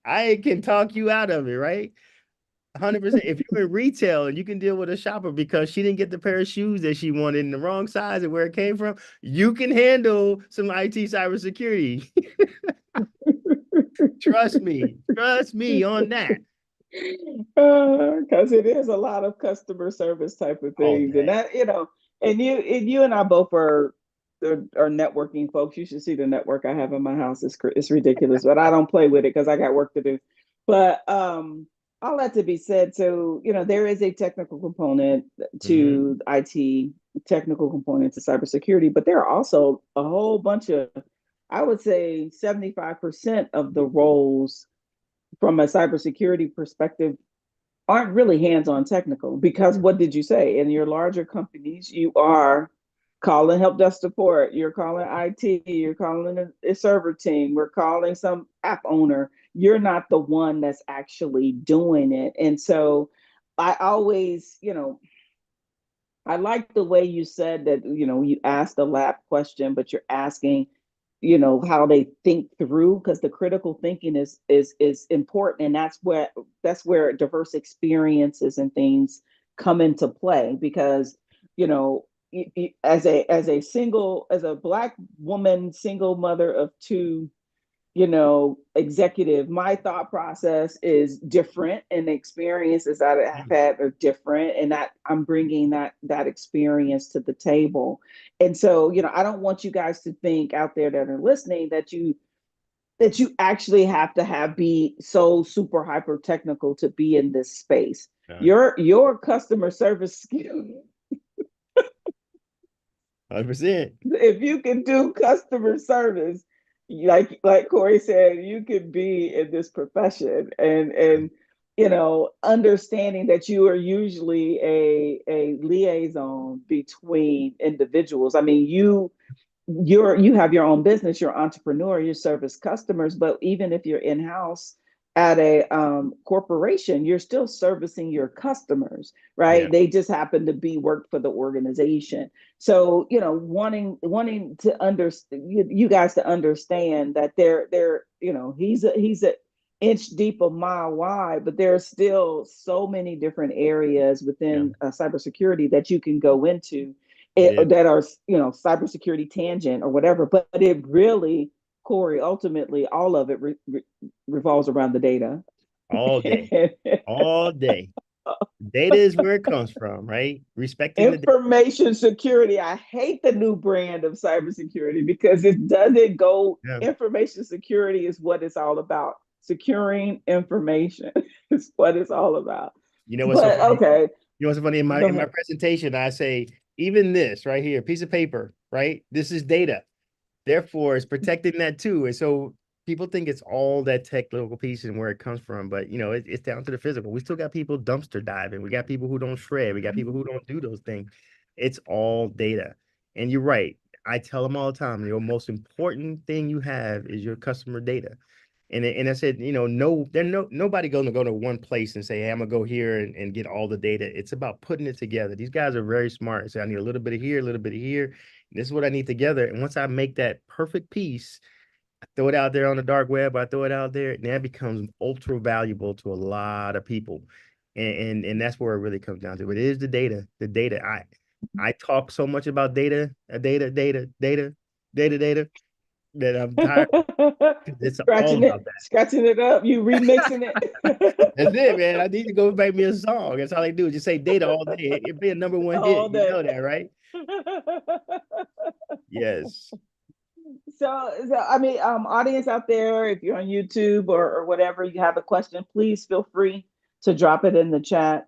I can talk you out of it, right? 100%. If you're in retail and you can deal with a shopper because she didn't get the pair of shoes that she wanted in the wrong size and where it came from, you can handle some IT cybersecurity. Trust me on that Because it is a lot of customer service type of all things, and day. that and you and I both are networking folks. You should see the network I have in my house. It's ridiculous, but I don't play with it because I got work to do. But all that to be said, so there is a technical component Hmm. to IT, technical component to cybersecurity, but there are also a whole bunch of, I would say 75% of the roles from a cybersecurity perspective aren't really hands-on technical, because what did you say? In your larger companies, you are calling help desk support, you're calling IT, you're calling a server team, we're calling some app owner. You're not the one that's actually doing it. And so I always, I like the way you said that, you asked the lab question, but you're asking, how they think through, because the critical thinking is important. And that's where diverse experiences and things come into play, because, you know, as a black woman, single mother of two, executive, my thought process is different, and the experiences that I've had are different, and that I'm bringing that experience to the table. And so, I don't want you guys to think out there that are listening that you actually have to be so super hyper technical to be in this space. Yeah. Your customer service skill, 100%. if you can do customer service, like Corey said, you can be in this profession, and understanding that you are usually a liaison between individuals. I mean, you have your own business, you're an entrepreneur, you service customers, but even if you're in-house at a corporation, you're still servicing your customers, Yeah. right? They just happen to be work for the organization. So, wanting to understand, you guys to understand that he's a inch deep, a mile wide, but there's still so many different areas Yeah. within cybersecurity that you can go into, It is that are, cybersecurity tangent or whatever. But it really, Corey, ultimately, all of it revolves around the data. all day, all day. Data is where it comes from, right? Respecting the data. Information security. I hate the new brand of cybersecurity because it doesn't go. Yeah. Information security is what it's all about. Securing information is what it's all about. You know what's so But funny? okay, You know what's so funny? In my go in my ahead. presentation, I say, even this right here, piece of paper, right? This is data. Therefore, it's protecting that too. And so people think it's all that technical piece and where it comes from, but it's down to the physical. We still got people dumpster diving. We got people who don't shred. We got people who don't do those things. It's all data. And you're right. I tell them all the time, your most important thing you have is your customer data. And I said, no, nobody gonna go to one place and say, hey, I'm gonna go here and get all the data. It's about putting it together. These guys are very smart. Say, I need a little bit of here, a little bit of here. This is what I need together. And once I make that perfect piece, I throw it out there on the dark web, I throw it out there, and that becomes ultra valuable to a lot of people. And that's where it really comes down to. But it is the data. The data. I talk so much about data, that I'm tired. It's all about that. Scratching it up, you remixing it That's it, man. I need to go make me a song. That's all I do. Just say data all day. It'd be a number one hit. all You day. know that, right? Yes. So I mean, audience out there, if you're on YouTube or whatever, you have a question, please feel free to drop it in the chat.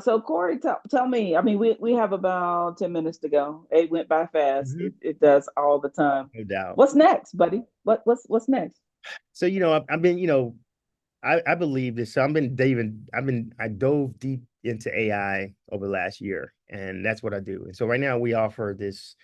So Corey, tell me. I mean, we have about 10 minutes to go. It went by fast. Mhm. It does all the time. No doubt. What's next, buddy? What's next? So, I've been, I believe this. So I dove deep into AI over the last year, and that's what I do. And so right now we offer this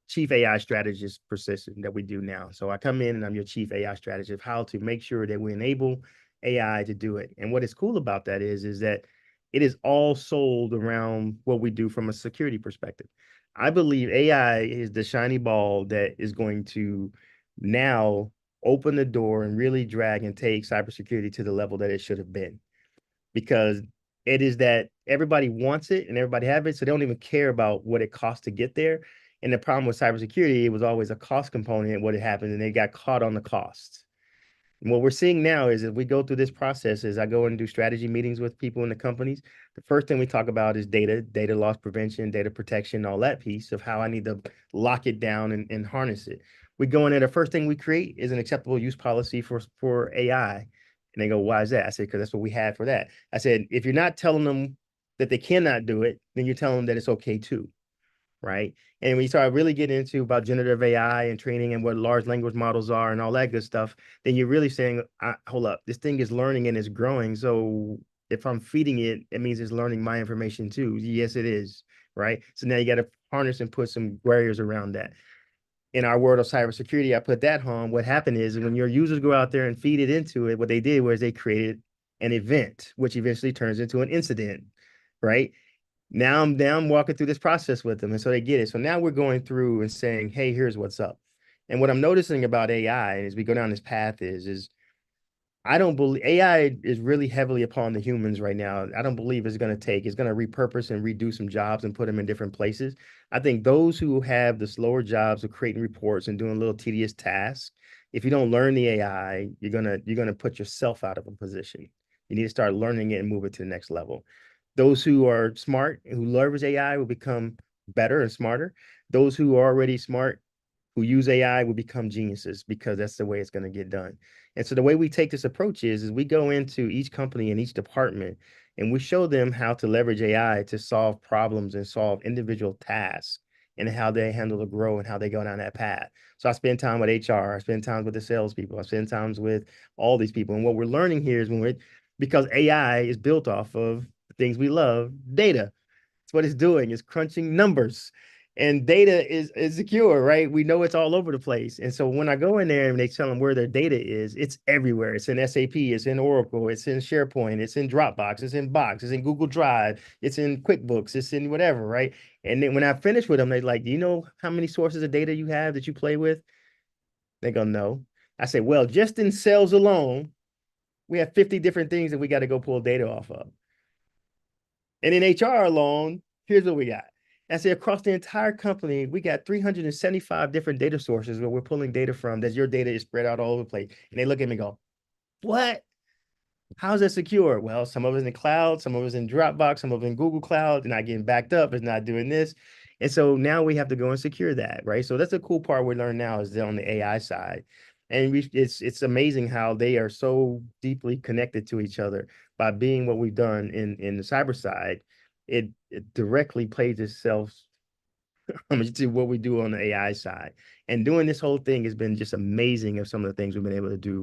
chief AI strategist position that we do now. So I come in and I'm your chief AI strategist, how to make sure that we enable AI to do it. And what is cool about that is that it is all sold around what we do from a security perspective. I believe AI is the shiny ball that is going to now open the door and really drag and take cybersecurity to the level that it should have been, because it is that everybody wants it and everybody have it, so they don't even care about what it costs to get there. And the problem with cybersecurity, it was always a cost component. What had happened, and they got caught on the cost. And what we're seeing now is, as we go through this process, as I go and do strategy meetings with people in the companies, the first thing we talk about is data loss prevention, data protection, all that piece of how I need to lock it down and harness it. We go in there, the first thing we create is an acceptable use policy for AI. And they go, why is that? I said, because that's what we had for that. I said, if you're not telling them that they cannot do it, then you're telling them that it's okay too, right? And when you start really getting into about generative AI and training and what large language models are and all that good stuff, then you're really saying, hold up, this thing is learning and it's growing. So if I'm feeding it, it means it's learning my information too. Yes, it is, right? So now you got to harness and put some barriers around that. In our world of cybersecurity, I put that home. What happened is when your users go out there and feed it into it, what they did was they created an event, which eventually turns into an incident, right? Now I'm walking through this process with them, and so they get it. So now we're going through and saying, "Hey, here's what's up." And what I'm noticing about AI as we go down this path is I don't believe AI is really heavily upon the humans right now. I don't believe it's going to repurpose and redo some jobs and put them in different places. I think those who have the slower jobs of creating reports and doing little tedious tasks, if you don't learn the AI, you're gonna put yourself out of a position. You need to start learning it and move it to the next level. Those who are smart and who leverage AI will become better and smarter. Those who are already smart who use AI will become geniuses because that's the way it's going to get done. And so the way we take this approach is we go into each company and each department and we show them how to leverage AI to solve problems and solve individual tasks and how they handle the grow and how they go down that path. So I spend time with HR, I spend time with the salespeople, I spend times with all these people. And what we're learning here is because AI is built off of the things we love, data. It's what it's doing. It's crunching numbers. And data is secure, right? We know it's all over the place. And so when I go in there and they tell them where their data is, it's everywhere. It's in SAP, it's in Oracle, it's in SharePoint, it's in Dropbox, it's in Box, it's in Google Drive, it's in QuickBooks, it's in whatever, right? And then when I finish with them, they're like, do you know how many sources of data you have that you play with? They go, no. I say, well, just in sales alone, we have 50 different things that we got to go pull data off of. And in HR alone, here's what we got. I say across the entire company, we got 375 different data sources where we're pulling data from that your data is spread out all over the place. And they look at me and go, what? How's that secure? Well, some of it's in the cloud, some of it's in Dropbox, some of it in Google Cloud. They're not getting backed up. It's not doing this. And so now we have to go and secure that, right? So that's a cool part we learn now is on the AI side. And it's amazing how they are so deeply connected to each other by being what we've done in the cyber side. It directly plays itself to what we do on the AI side. And doing this whole thing has been just amazing of some of the things we've been able to do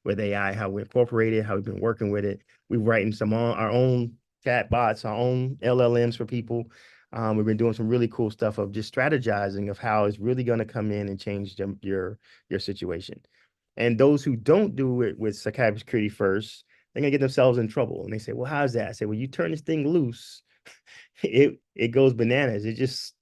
with AI, how we incorporate it, how we've been working with it. We've written some on our own chat bots, our own LLMs for people. We've been doing some really cool stuff of just strategizing of how it's really going to come in and change your situation. And those who don't do it with cybersecurity first, they're gonna get themselves in trouble. And they say, "Well, how's that?" I say, "Well, you turn this thing loose, it goes bananas. It just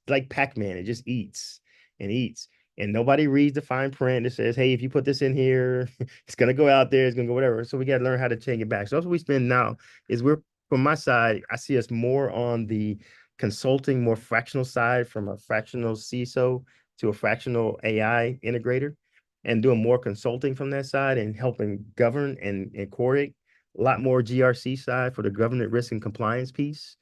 like Pac-Man. It just eats and eats. And nobody reads the fine print that says, hey, if you put this in here, it's gonna go out there, it's gonna go whatever. So we gotta learn how to change it back. So that's what we spend now is we're from my side, I see us more on the consulting, more fractional side from a fractional CISO to a fractional AI integrator and doing more consulting from that side and helping govern and coordinate a lot more GRC side for the government risk and compliance piece.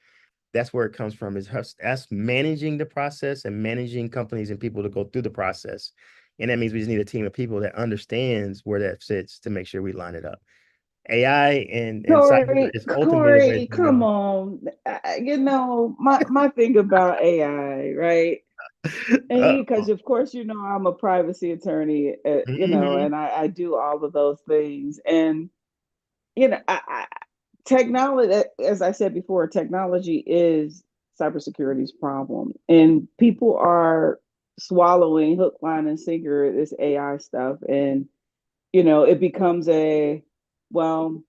That's where it comes from is us managing the process and managing companies and people to go through the process. And that means we just need a team of people that understands where that sits to make sure we line it up. AI and cyber is ultimately the way it's Corey, going to come go. on. My thing about AI, right? And Uh-oh. because of course, I'm a privacy attorney, Mm-hmm. and I do all of those things. And technology, as I said before, technology is cybersecurity's problem, and people are swallowing hook, line, and sinker this AI stuff, and it becomes well,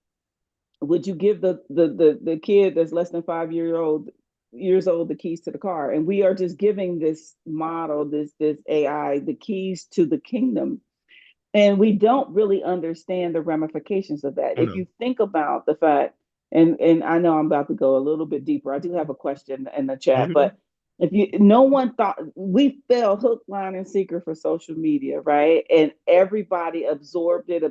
would you give the kid that's less than 5 years old the keys to the car? And we are just giving this model, this AI, the keys to the kingdom, and we don't really understand the ramifications of that. Oh If no. you think about the fact, and I know I'm about to go a little bit deeper. I do have a question in the chat, Mm-hmm. but if you no one thought we fell hook, line, and sinker for social media, right? And everybody absorbed it.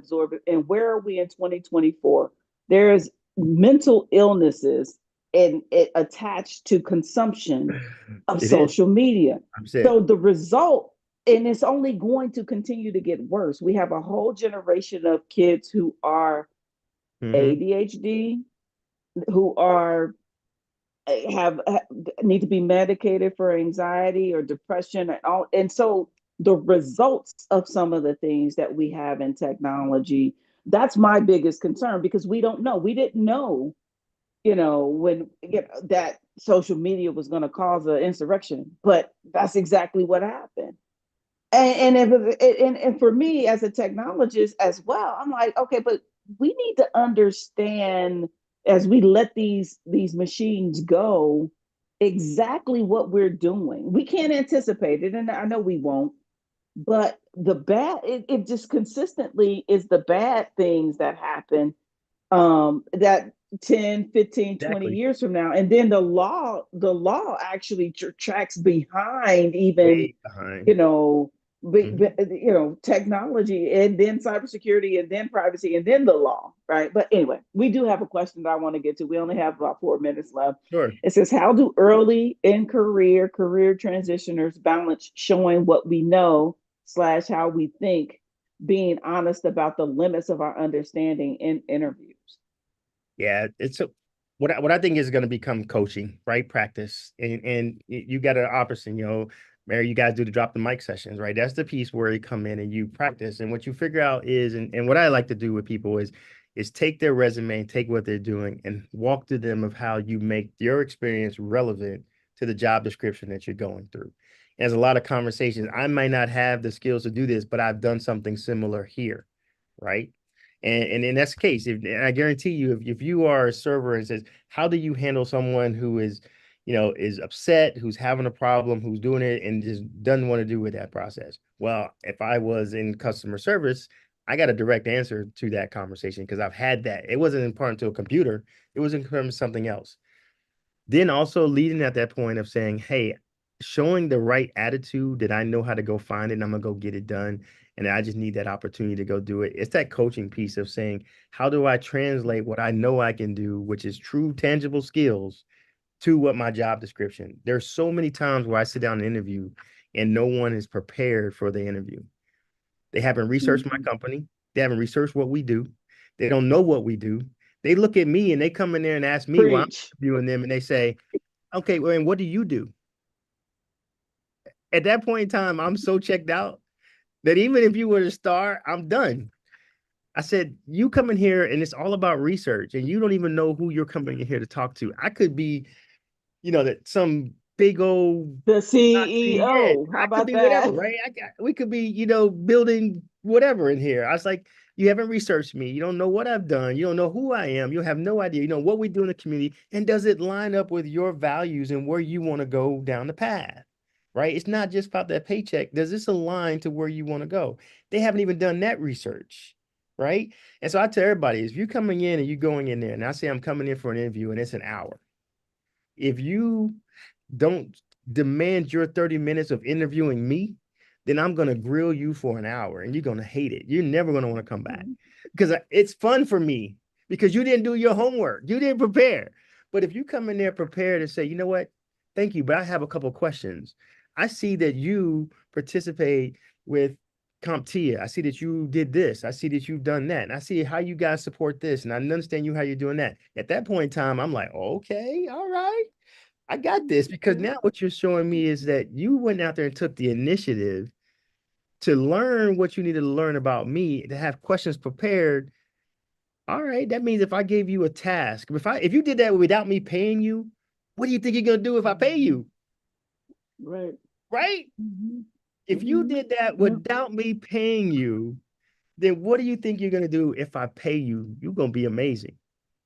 And where are we in 2024? There's mental illnesses and it attached to consumption of It is. social media. I'm saying. So the result, and it's only going to continue to get worse. We have a whole generation of kids who are Mm-hmm. ADHD, who are have need to be medicated for anxiety or depression and all. And so the results of some of the things that we have in technology, that's my biggest concern, because we don't know. We didn't know, when that social media was going to cause an insurrection, but that's exactly what happened. And for me as a technologist as well, I'm like, okay, but we need to understand, as we let these machines go, exactly what we're doing. We can't anticipate it, and I know we won't. But it just consistently is the bad things that happen, that 10, 15, 20 Exactly. years from now. And then the law actually tracks behind, even, Way behind. you know Mm-hmm. technology, and then cybersecurity, and then privacy, and then the law, right? But anyway, we do have a question that I want to get to. We only have about 4 minutes left. Sure. It says, how do early in career transitioners balance showing what we know slash how we think, being honest about the limits of our understanding in interviews? Yeah, what I think is going to become coaching, right? Practice, and you got an option, Mary. You guys do the drop the mic sessions, right? That's the piece where you come in and you practice, and what you figure out is, and what I like to do with people is take their resume, take what they're doing, and walk through them of how you make your experience relevant to the job description that you're going through. And there's a lot of conversations. I might not have the skills to do this, but I've done something similar here, right? And in that case, and I guarantee you, if you are a server and says, how do you handle someone who is upset, who's having a problem, who's doing it and just doesn't want to do with that process? Well, if I was in customer service, I got a direct answer to that conversation because I've had that. It wasn't important to a computer, it was in terms of something else. Then also leading at that point of saying, hey, showing the right attitude that I know how to go find it and I'm gonna go get it done. And I just need that opportunity to go do it. It's that coaching piece of saying, how do I translate what I know I can do, which is true, tangible skills, to what my job description? There's so many times where I sit down and interview and no one is prepared for the interview. They haven't researched my Mm-hmm. company. They haven't researched what we do. They don't know what we do. They look at me and they come in there and ask me why I'm Preach. interviewing them, and they say, okay, well, and what do you do? At that point in time, I'm so checked out that even if you were a star, I'm done. I said, you come in here and it's all about research, and you don't even know who you're coming in here to talk to. I could be, that some big old The Nazi, yeah, CEO. How I could about be whatever, that? right? We could be, building whatever in here. I was like, you haven't researched me. You don't know what I've done. You don't know who I am. You have no idea, what we do in the community. And does it line up with your values and where you want to go down the path? Right? It's not just about that paycheck. Does this align to where you want to go? They haven't even done that research. Right. And so I tell everybody, if you're coming in and you're going in there, and I say I'm coming in for an interview and it's an hour, if you don't demand your 30 minutes of interviewing me, then I'm going to grill you for an hour and you're going to hate it. You're never going to want to come back because it's fun for me because you didn't do your homework. You didn't prepare. But if you come in there prepared and say, you know what? Thank you, but I have a couple of questions. I see that you participate with CompTIA. I see that you did this. I see that you've done that. And I see how you guys support this. And I understand you how you're doing that. At that point in time, I'm like, okay, all right. I got this because now what you're showing me is that you went out there and took the initiative to learn what you needed to learn about me, to have questions prepared. All right, that means if I gave you a task, if you did that without me paying you, what do you think you're gonna do if I pay you? Right. Right? Mm-hmm. If you Mm-hmm. did that Yep. without me paying you, then what do you think you're gonna do if I pay you? You're gonna be amazing.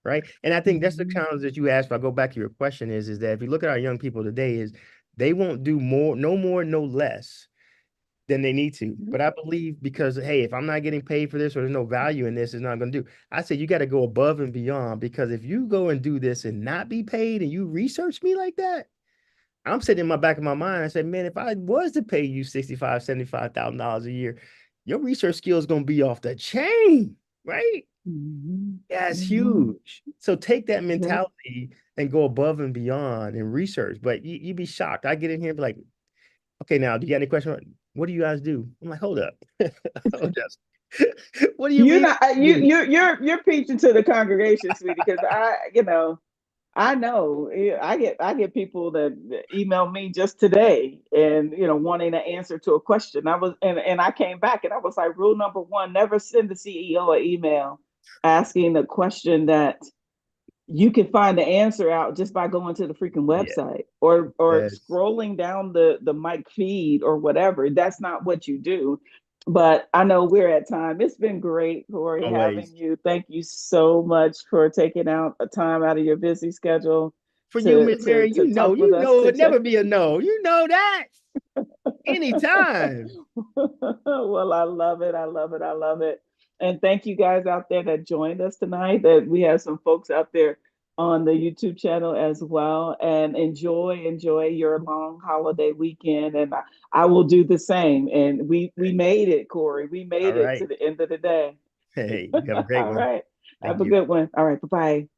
Right. And I think that's the Mm-hmm. challenge that you asked. If I go back to your question, is that if you look at our young people today, is they won't do more, no more, no less than they need to. Yep. But I believe because hey, if I'm not getting paid for this or there's no value in this, it's not going to do. I say you got to go above and beyond because if you go and do this and not be paid and you research me like that, I'm sitting in my back of my mind. I say, man, if I was to pay you 65, $75,000 a year, your research skill is going to be off the chain, right? Mm-hmm. Yeah, it's Mm-hmm. huge. So take that Yep. mentality and go above and beyond and research. But you'd be shocked. I get in here and be like, okay, now, do you got any questions? What do you guys do? I'm like, hold up. Hold up. What do you mean? You're preaching to the congregation, sweetie, because I know I get people that email me just today and wanting an answer to a question. And I came back and I was like, rule number one, never send the CEO an email asking a question that you can find the answer out just by going to the freaking Yeah. website or Yes. scrolling down the MiC feed or whatever. That's not what you do. But I know we're at time. It's been great, Corey, having Always. you. Thank you so much for taking out a time out of your busy schedule For you, to Miss to Mary, to talk with you us know it'd today. never be a no. You know that. Anytime. Well, I love it. I love it. I love it. And thank you guys out there that joined us tonight. That we have some folks out there on the YouTube channel as well. And enjoy your long holiday weekend. And I will do the same. And we made it, Corey. We All made it to right. the end of the day. Hey, you have a great All one. right. Have Thank a you. good one. All right. Bye bye.